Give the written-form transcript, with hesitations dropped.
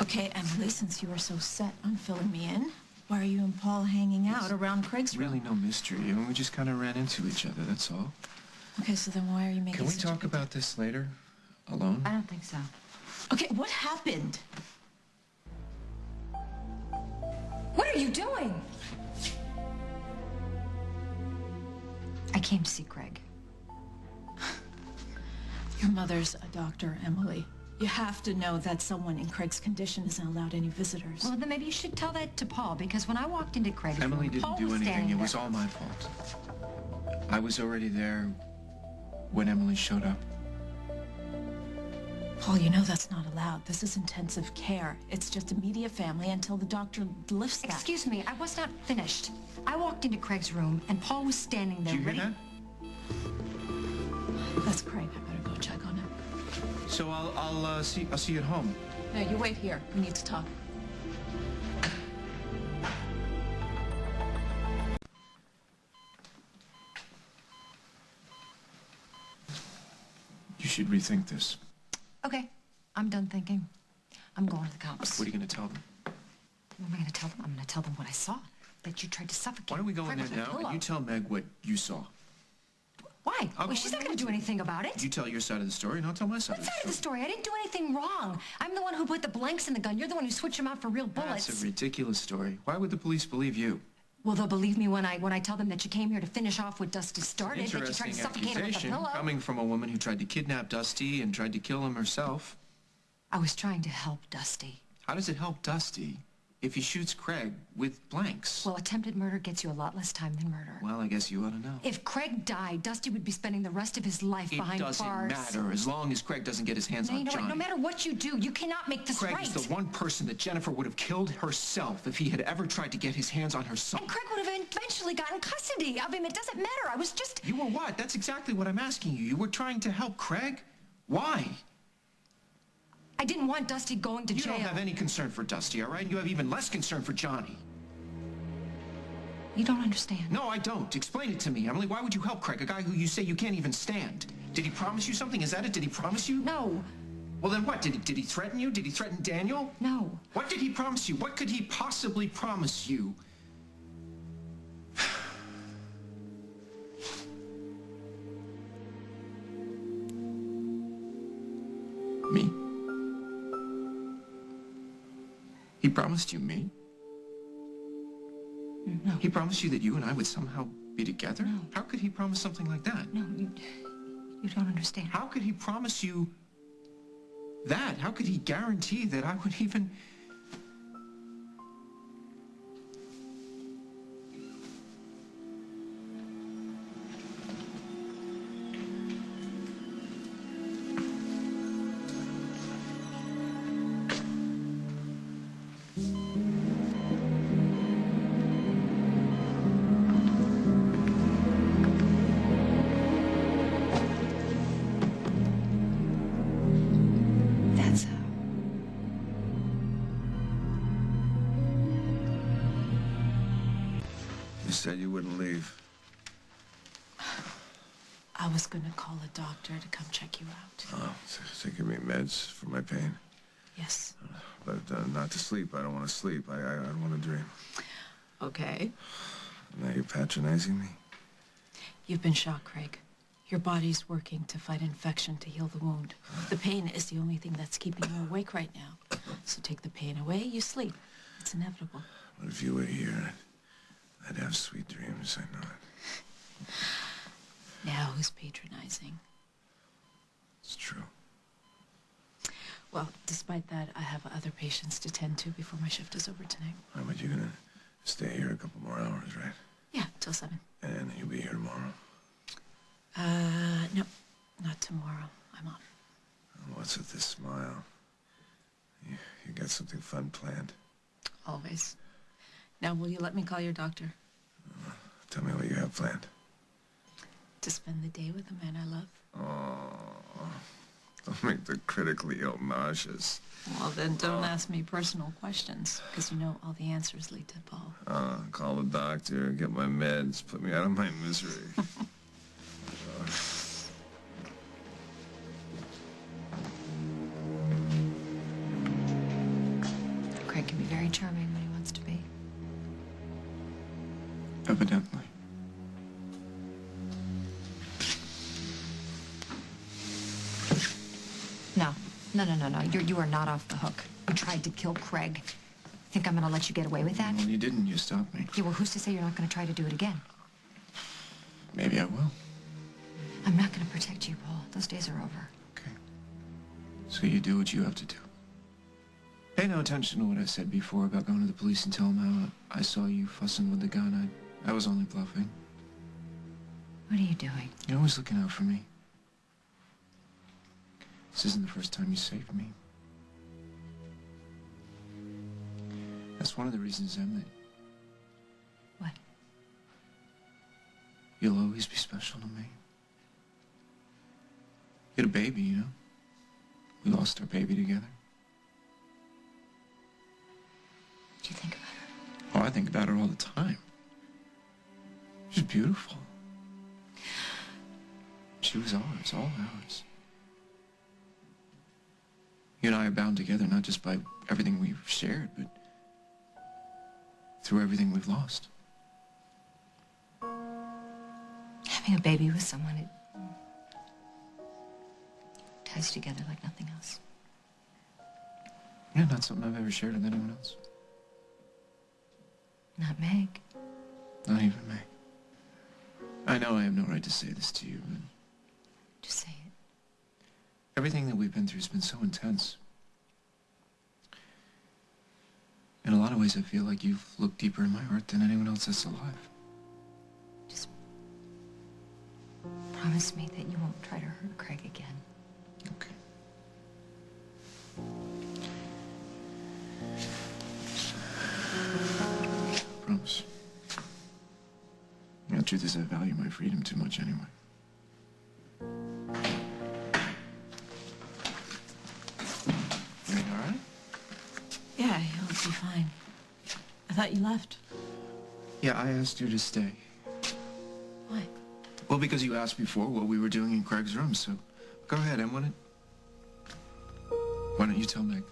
Okay, Emily, since you are so set on filling me in, why are you and Paul hanging out around Craig's room? Really no mystery. I mean, we just kind of ran into each other, that's all. Okay, so then why are you making Can we talk about this later? Alone? I don't think so. Okay, what happened? What are you doing? I came to see Craig. Your mother's a doctor, Emily. You have to know that someone in Craig's condition isn't allowed any visitors. Well, then maybe you should tell that to Paul, because when I walked into Craig's room, Emily didn't Paul do was anything. It there. was all my fault. I was already there when Emily showed up. Paul, you know that's not allowed. This is intensive care. It's just immediate family until the doctor lifts that. Excuse me, I was not finished. I walked into Craig's room, and Paul was standing there. Did you hear that? That's Craig. I better go check on him. So I'll see you at home. No, you wait here. We need to talk. You should rethink this. Okay, I'm done thinking. I'm going to the cops. What are you going to tell them? What am I going to tell them? I'm going to tell them what I saw. That you tried to suffocate. Why don't we go in Craig there with a now pillow. and you tell Meg what you saw? Why? I'll Well, go she's in not going to do anything about it. You tell your side of the story and I'll tell my side What of side the of the story. story? I didn't do anything wrong. I'm the one who put the blanks in the gun. You're the one who switched them out for real bullets. That's a ridiculous story. Why would the police believe you? Well, they'll believe me when I tell them that you came here to finish off what Dusty started. That you tried Interesting to suffocate him with a accusation pillow. coming from a woman who tried to kidnap Dusty and tried to kill him herself. I was trying to help Dusty. How does it help Dusty if he shoots Craig with blanks? Well, attempted murder gets you a lot less time than murder. Well, I guess you ought to know. If Craig died, Dusty would be spending the rest of his life behind bars. It doesn't matter as long as Craig doesn't get his hands No, on you know what? Johnny. No matter what you do, you cannot make this Craig right. is the one person that Jennifer would have killed herself if he had ever tried to get his hands on her son. And Craig would have eventually gotten custody of him. It doesn't matter. I was just... You were what? That's exactly what I'm asking you. You were trying to help Craig? Why? I didn't want Dusty going to You jail. don't have any concern for Dusty, all right? You have even less concern for Johnny. You don't understand. No, I don't. Explain it to me, Emily. Why would you help Craig, a guy who you say you can't even stand? Did he promise you something? Is that it? Did he promise you? No. Well, then what? Did he threaten you? Did he threaten Daniel? No. What did he promise you? What could he possibly promise you? Me? He promised you me? No. He promised you that you and I would somehow be together? No. How could he promise something like that? No, you don't understand. How could he promise you that? How could he guarantee that I would even... That's You said you wouldn't leave. I was gonna call a doctor to come check you out. Oh, so give me meds for my pain. Yes. But not to sleep. I don't want to sleep. I don't want to dream. Okay. Now you're patronizing me? You've been shot, Craig. Your body's working to fight infection to heal the wound. The pain is the only thing that's keeping you awake right now. So take the pain away, you sleep. It's inevitable. What if you were here? I'd have sweet dreams. I know it. Now who's patronizing? It's true. Well, despite that, I have other patients to tend to before my shift is over tonight. All right, but you're gonna stay here a couple more hours, right? Yeah, till 7. And then you'll be here tomorrow. No, not tomorrow. I'm off. What's with this smile? You got something fun planned? Always. Now, will you let me call your doctor? Tell me what you have planned. To spend the day with the man I love. Oh, don't make the critically ill nauseous. Well, then don't ask me personal questions, because you know all the answers lead to Paul. Call the doctor, get my meds, put me out of my misery. Evidently. No. No. You are not off the hook. You tried to kill Craig. Think I'm gonna let you get away with that? Well, you didn't. You stopped me. Yeah, well, who's to say you're not gonna try to do it again? Maybe I will. I'm not gonna protect you, Paul. Those days are over. Okay. So you do what you have to do. Pay no attention to what I said before about going to the police and telling them how I saw you fussing with the gun. I was only bluffing. What are you doing? You're always looking out for me. This isn't the first time you saved me. That's one of the reasons, Em, that What? you'll always be special to me. You had a baby, you know? We lost our baby together. Do you think about her? Oh, I think about her all the time. She's beautiful. She was ours, all ours. You and I are bound together not just by everything we've shared, but through everything we've lost. Having a baby with someone, it ties together like nothing else. Yeah, not something I've ever shared with anyone else. Not Meg. Not even Meg. I know I have no right to say this to you, but Just say it. everything that we've been through has been so intense. In a lot of ways, I feel like you've looked deeper in my heart than anyone else that's alive. Just promise me that you won't try to hurt Craig again. Okay. Promise. The truth is I value my freedom too much anyway. Everything all right? Yeah, he'll be fine. I thought you left. Yeah, I asked you to stay. Why? Well, because you asked before what we were doing in Craig's room, so go ahead, Em. Why don't you tell Meg?